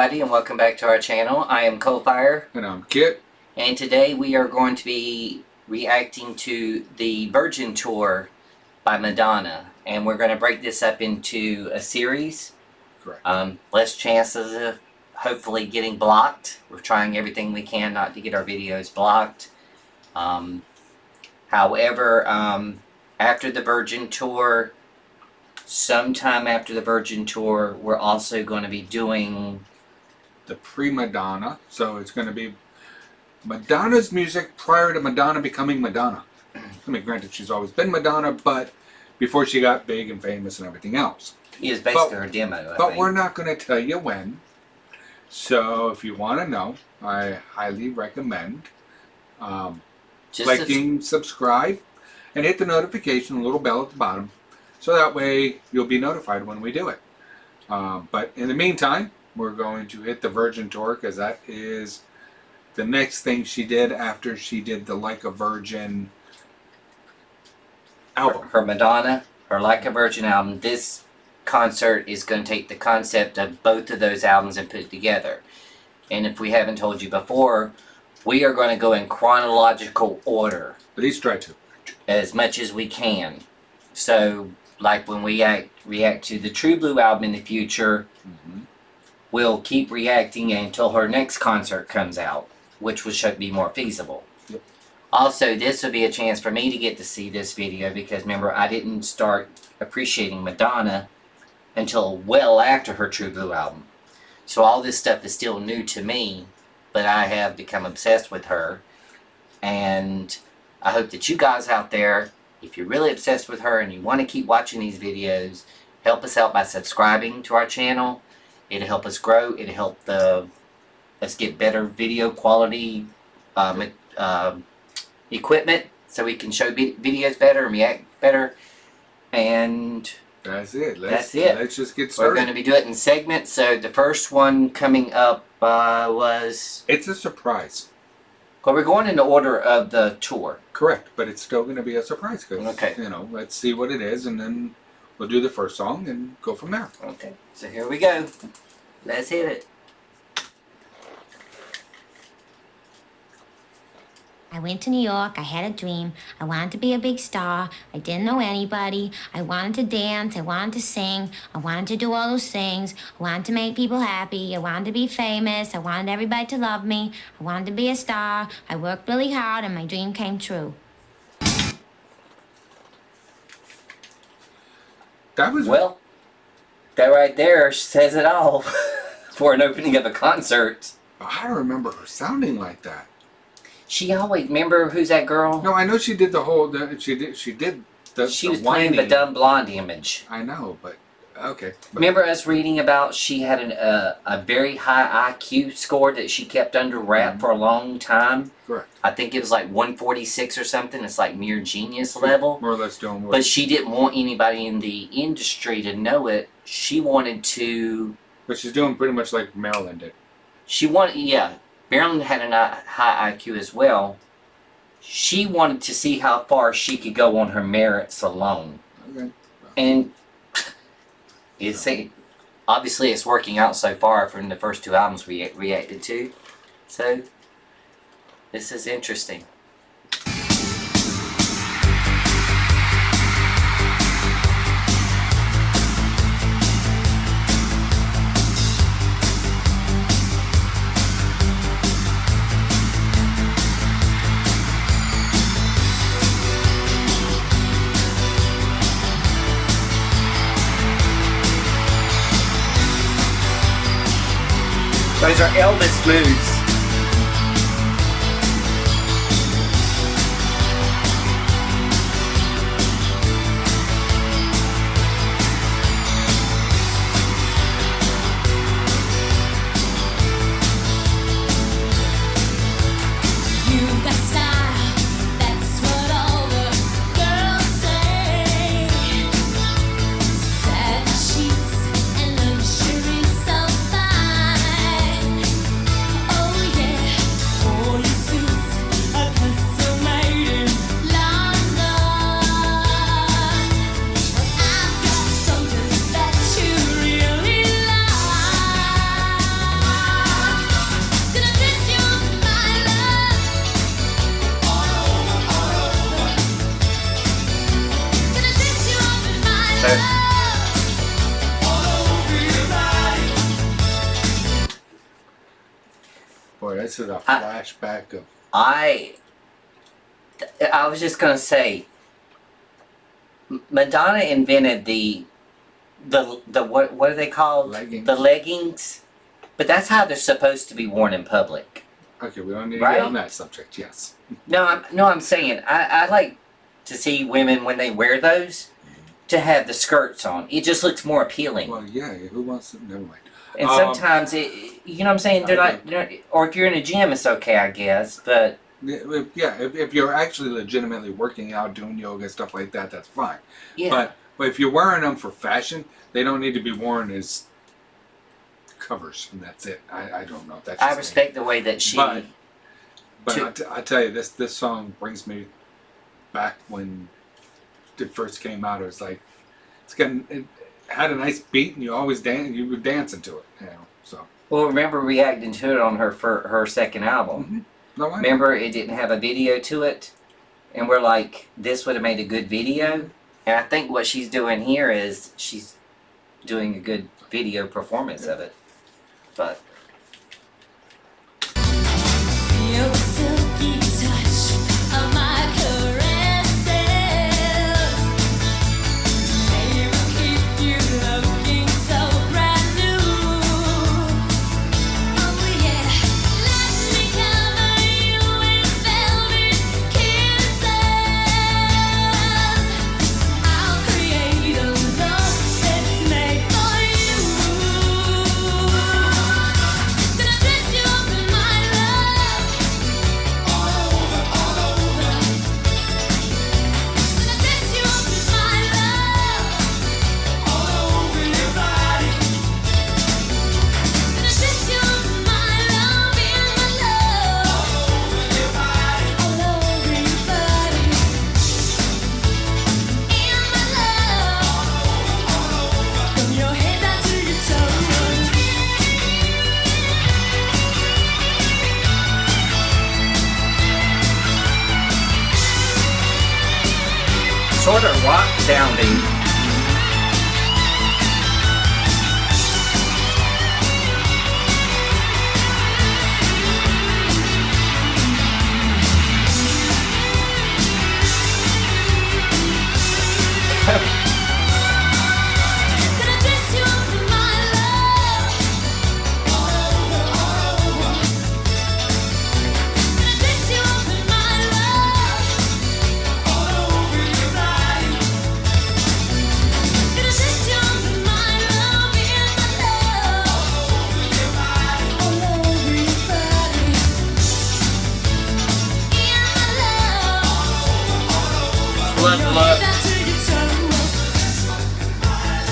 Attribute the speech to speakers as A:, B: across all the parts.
A: everybody, and welcome back to our channel. I am Coalfire.
B: And I'm Kit.
A: And today we are going to be reacting to the Virgin Tour by Madonna. And we're going to break this up into a series.
B: Correct.
A: Less chances of hopefully getting blocked. We're trying everything we can not to get our videos blocked. However, after the Virgin Tour, sometime after the Virgin Tour, we're also going to be doing
B: the pre-Madonna. So it's going to be Madonna's music prior to Madonna becoming Madonna. I mean, granted, she's always been Madonna, but before she got big and famous and everything else.
A: It is basically her demo, I
B: But
A: think.
B: we're not going to tell you when. So if you want to know, I highly recommend liking, subscribe, and hit the notification, the little bell at the bottom. So that way you'll be notified when we do it. But in the meantime, we're going to hit the Virgin Tour because that is the next thing she did after she did the Like a Virgin album.
A: Her Madonna, her Like a Virgin album. This concert is going to take the concept of both of those albums and put it together. And if we haven't told you before, we are going to go in chronological order.
B: At least try to.
A: As much as we can. So, like when we react to the True Blue album in the future, we'll keep reacting until her next concert comes out, which would be more feasible.
B: Yep.
A: Also, this will be a chance for me to get to see this video because remember, I didn't start appreciating Madonna until well after her True Blue album. So all this stuff is still new to me, but I have become obsessed with her. And I hope that you guys out there, if you're really obsessed with her and you want to keep watching these videos, help us out by subscribing to our channel. It'll help us grow. It'll help us get better video quality equipment so we can show videos better and react better. And
B: that's it.
A: That's it.
B: Let's just get started.
A: We're going to be doing it in segments. So the first one coming up was...
B: It's a surprise.
A: Well, we're going in the order of the tour.
B: Correct, but it's still going to be a surprise because,
A: okay.
B: You know, let's see what it is, and then we'll do the first song and go from there.
A: Okay, so here we go. Let's hit it.
C: I went to New York, I had a dream. I wanted to be a big star. I didn't know anybody. I wanted to dance, I wanted to sing. I wanted to do all those things. I wanted to make people happy. I wanted to be famous. I wanted everybody to love me. I wanted to be a star. I worked really hard and my dream came true.
B: That was...
A: Well, that right there says it all for an opening of a concert.
B: I don't remember her sounding like that.
A: She always, remember who's that girl?
B: No, I know she did the whole. She was
A: playing the dumb blonde image.
B: I know, but okay. But
A: remember us reading about she had a very high IQ score that she kept under wrap for a long time.
B: Correct.
A: I think it was like 146 or something. It's like mere genius level.
B: More or less doing.
A: But she didn't want anybody in the industry to know it. She wanted to.
B: But she's doing pretty much like Marilyn did.
A: She wanted, yeah. Marilyn had a high IQ as well. She wanted to see how far she could go on her merits alone.
B: Okay.
A: And obviously it's working out so far from the first two albums we reacted to. So, this is interesting. Those are Elvis moves.
C: Oh
B: Boy, this is a flashback of.
A: I was just gonna say, Madonna invented the what are they called?
B: Leggings.
A: The leggings, but that's how they're supposed to be worn in public.
B: Okay, we don't need to
A: Right?
B: get on that subject. Yes.
A: I'm saying I like to see women when they wear those to have the skirts on. It just looks more appealing.
B: Well, yeah. Who wants to? Never mind.
A: And sometimes you know what I'm saying,
B: I
A: or if you're in a gym, it's okay, I guess. But
B: Yeah, if you're actually legitimately working out, doing yoga, stuff like that, that's fine.
A: yeah,
B: But if you're wearing them for fashion, they don't need to be worn as covers, and that's it. I don't know. That's
A: I
B: just me.
A: respect the way that she.
B: But
A: to-
B: I tell you, this song brings me back when it first came out. It was like it had a nice beat, and you were dancing to it, you know. So
A: Well, remember reacting to it on her second album.
B: no, I
A: Remember, it didn't have a video to it, and we're like, this would have made a good video. And I think what she's doing here is she's doing a good video performance of it. But
D: Your silky touch of my caresses, they will keep you looking so brand new. Oh yeah, let me cover you in velvet kisses. I'll create a love that's made for you. Gonna dress you up in my love, all over. Gonna dress you up in my love, all over your body. Gonna dress you up in my love, all over your body, all over your body. In my love, from your head down to your toes.
A: sort of rock sounding.
D: Gonna dress you up in my love, all over. Gonna dress you up in my love, all over your body. Gonna dress you up in my love, all over your body, all over your body. In my love,
A: Love,
D: your
A: love.
D: head down to your toes.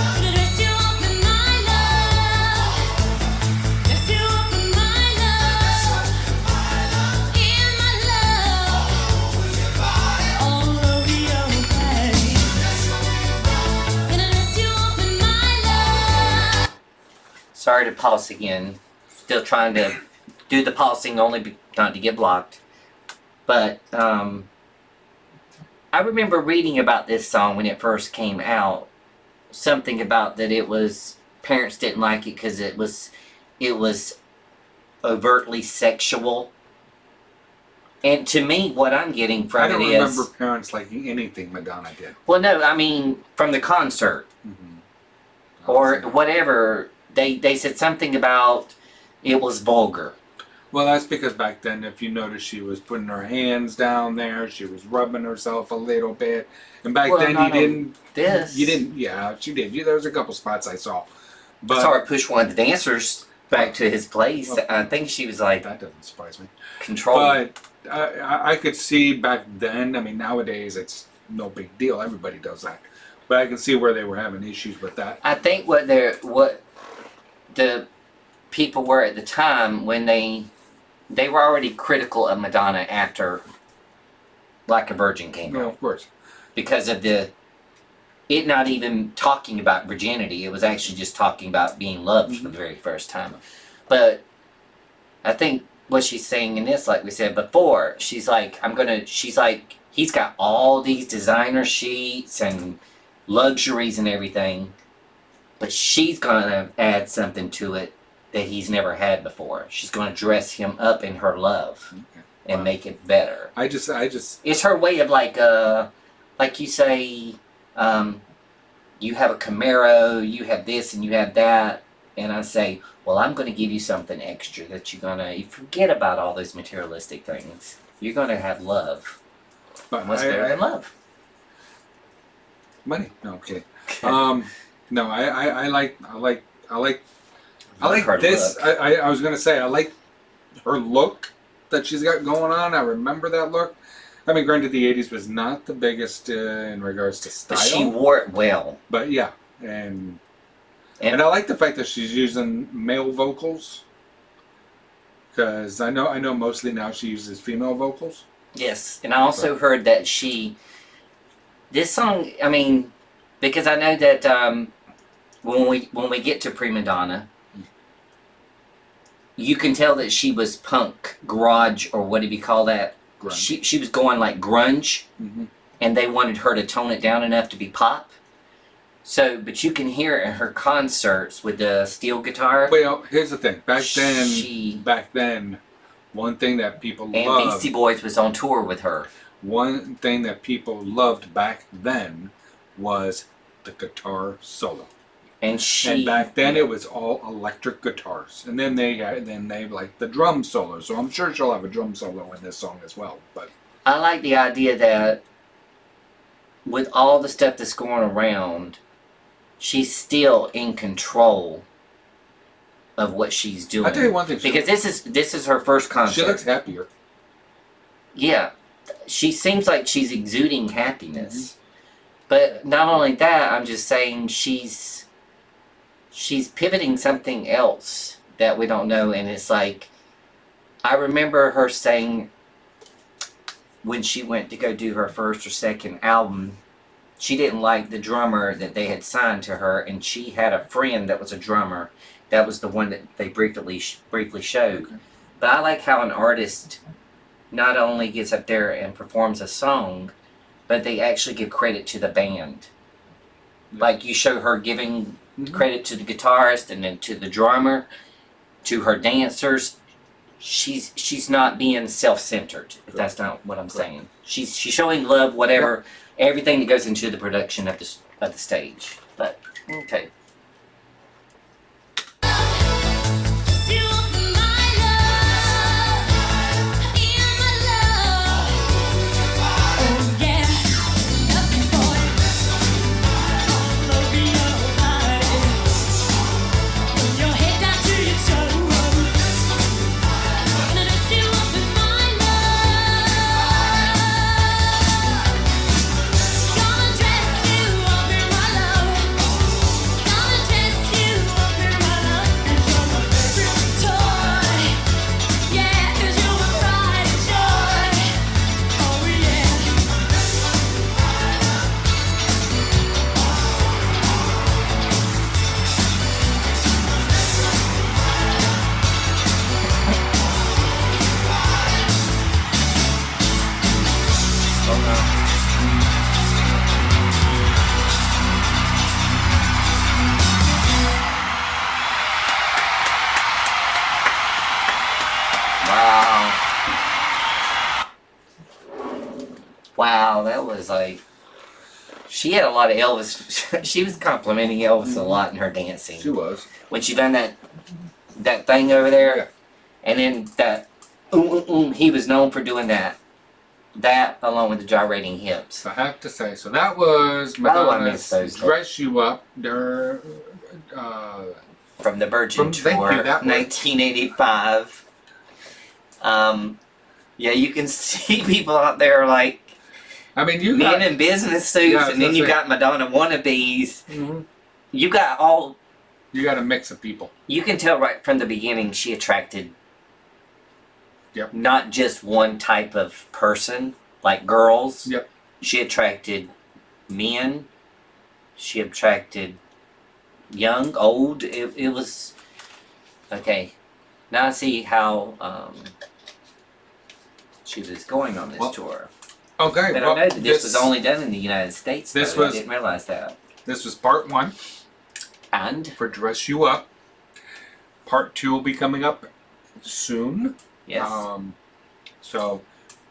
D: Gonna dress you up in my love, dress you up in my love, in my love, all over your body. Gonna dress you up in my love.
A: Sorry to pause again. Still trying to do the pausing not to get blocked. But I remember reading about this song when it first came out. Something about that it was parents didn't like it because it was overtly sexual. And to me, what I'm getting
B: I
A: from
B: don't
A: it
B: remember
A: is,
B: parents liking anything Madonna did.
A: well, no, I mean from the concert or whatever. They said something about it was vulgar.
B: Well, that's because back then, if you notice, she was putting her hands down there. She was rubbing herself a little bit. And back
A: Well,
B: then,
A: not
B: you
A: on
B: didn't.
A: this.
B: You didn't. Yeah, she did. There was a couple spots I saw, but
A: Sorry, push one of the dancers back to his place.
B: Well,
A: I think she was like
B: that doesn't surprise me.
A: controlling.
B: But I could see back then. I mean, nowadays it's no big deal. Everybody does that. But I can see where they were having issues with that.
A: I think what the people were at the time when they were already critical of Madonna after Like a Virgin came
B: No,
A: out
B: of course.
A: because of it not even talking about virginity. It was actually just talking about being loved for the very first time. But I think what she's saying in this, like we said before, she's like, he's got all these designer sheets and, luxuries and everything, but she's gonna add something to it that he's never had before. She's gonna dress him up in her love
B: Okay.
A: and
B: Wow.
A: make it better.
B: I just
A: It's her way of like you say, you have a Camaro, you have this and you have that, and I say, well, I'm going to give you something extra that you're gonna you forget about all those materialistic things. You're gonna have love.
B: but
A: What's better than love?
B: money. No, okay. No, I like
A: her
B: this.
A: look.
B: I was gonna say I like her look that she's got going on. I remember that look. I mean, granted, the '80s was not the biggest in regards to style,
A: But she wore it well.
B: but yeah, and I like the fact that she's using male vocals because I know mostly now she uses female vocals.
A: Yes, and I also heard that this song, I mean, because I know that when we get to Prima Donna, you can tell that she was punk, garage, or what did you call that?
B: Grunge.
A: She was going like grunge,
B: Mm-hmm.
A: and they wanted her to tone it down enough to be pop. So, but you can hear it in her concerts with the steel guitar.
B: Well, here's the thing. Back then, one thing that people
A: And
B: loved.
A: Beastie Boys was on tour with her.
B: One thing that people loved back then was the guitar solo.
A: And
B: And back then it was all electric guitars. And then they like the drum solo. So I'm sure she'll have a drum solo in this song as well. But
A: I like the idea that with all the stuff that's going around, she's still in control of what she's doing.
B: I'll tell you one thing.
A: Because this is her first concert.
B: She looks happier.
A: Yeah. She seems like she's exuding happiness. But not only that, I'm just saying she's pivoting something else that we don't know, and it's like I remember her saying when she went to go do her first or second album, she didn't like the drummer that they had signed to her, and she had a friend that was a drummer. That was the one that they briefly showed.
B: Okay.
A: But I like how an artist not only gets up there and performs a song, but they actually give credit to the band.
B: Yeah.
A: Like you show her giving
B: Mhm.
A: credit to the guitarist and then to the drummer, to her dancers. She's not being self-centered, if that's not what I'm saying. She's showing love, whatever, everything that goes into the production of the stage. But okay.
D: You want my love, in my love. Oh yeah, nothing for it. All over your body, from your head down to your toes. Now lift you up in my love. Gonna dress you up in my love. Gonna dress you up in my love. 'Cause you're my favorite toy. Yeah, 'cause you're my pride and joy. Oh yeah.
A: Wow. Wow, that was like she had a lot of Elvis. She was complimenting Elvis a lot in her dancing.
B: She was.
A: When she done that thing over there,
B: Yeah.
A: and then that he was known for doing that. That along with the gyrating hips.
B: I have to say, so that was
A: Oh, I
B: Madonna's
A: miss those
B: Dress You Up.
A: From the Virgin
B: Thank
A: Tour,
B: you, that one.
A: 1985. Yeah, you can see people out there like
B: I mean, you
A: men
B: got.
A: in business suits,
B: Yeah,
A: and then you
B: that's
A: got Madonna wannabes.
B: Mhm.
A: You got all.
B: You got a mix of people.
A: You can tell right from the beginning she attracted.
B: Yep.
A: Not just one type of person, like girls.
B: Yep.
A: She attracted men. She attracted young, old. It was okay. Now I see how she was going on this
B: Well,
A: tour.
B: Okay.
A: But
B: well,
A: I know that this was only done in the United States.
B: this
A: Though.
B: was-
A: I didn't realize that.
B: This was part 1
A: And
B: for Dress You Up. Part 2 will be coming up soon.
A: yes,
B: So,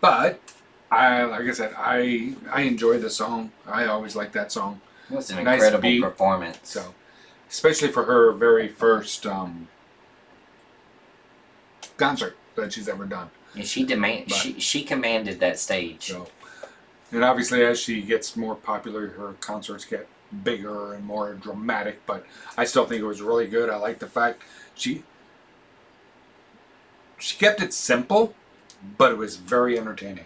B: but like I said, I enjoy the song. I always like that song.
A: it was an
B: nice
A: incredible
B: beat.
A: performance.
B: So, especially for her very first concert that she's ever done.
A: And she commanded that stage.
B: So, and obviously, as she gets more popular, her concerts get bigger and more dramatic. But I still think it was really good. I like the fact she kept it simple, but it was very entertaining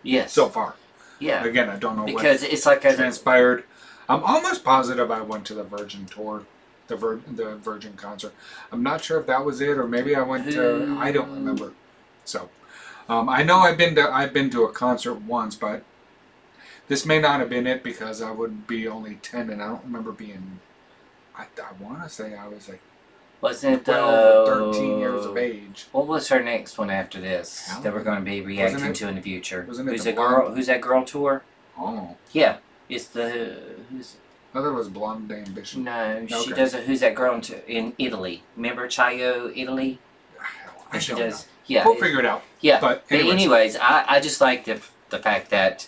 A: Yes.
B: so far.
A: yeah.
B: Again, I don't know
A: Because
B: what
A: it's like a
B: transpired. I'm almost positive I went to the Virgin tour, the Virgin concert. I'm not sure if that was it, or maybe I went to. I don't remember. So, I know I've been to a concert once, but this may not have been it because I would be only 10, and I don't remember being. I want to say I was like
A: wasn't it
B: 12 or 13 years of age.
A: What was her next one after this
B: I don't
A: that we're going to be reacting
B: Wasn't it-
A: to in the future?
B: wasn't it
A: Who's
B: the
A: that girl? Who's that girl tour?
B: Oh,
A: Yeah, it's the who's
B: I thought it was Blonde Ambition.
A: no. She
B: Okay.
A: does a Who's That Girl in Italy. Remember Chayo, Italy?
B: I
A: She
B: don't
A: does.
B: know.
A: Yeah.
B: We'll figure it out.
A: Yeah.
B: But
A: But
B: anyways.
A: anyways, I just like the fact that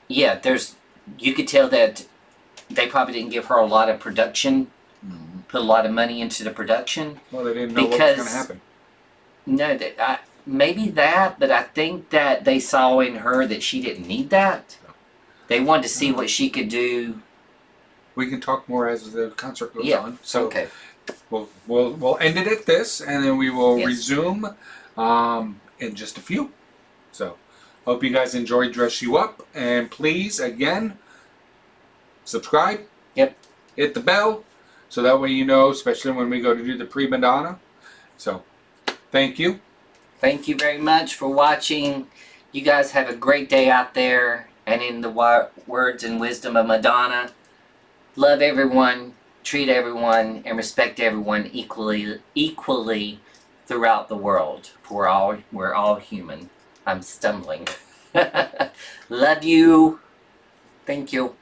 A: you could tell that they probably didn't give her a lot of production, put a lot of money into the production.
B: Well, they didn't know what was going to
A: Because-
B: happen.
A: No, maybe that, but I think that they saw in her that she didn't need that. They wanted to see what she could do.
B: We can talk more as the concert goes
A: Yeah.
B: on. So
A: Okay.
B: we'll end it at this, and then we will
A: Yes.
B: resume in just a few. So hope you guys enjoyed Dress You Up, and please again subscribe.
A: Yep.
B: Hit the bell, so that way you know, especially when we go to do the pre-Madonna. So thank you.
A: Thank you very much for watching. You guys have a great day out there. And in the words and wisdom of Madonna, love everyone, treat everyone, and respect everyone equally throughout the world. For we're all human. I'm stumbling. Love you. Thank you.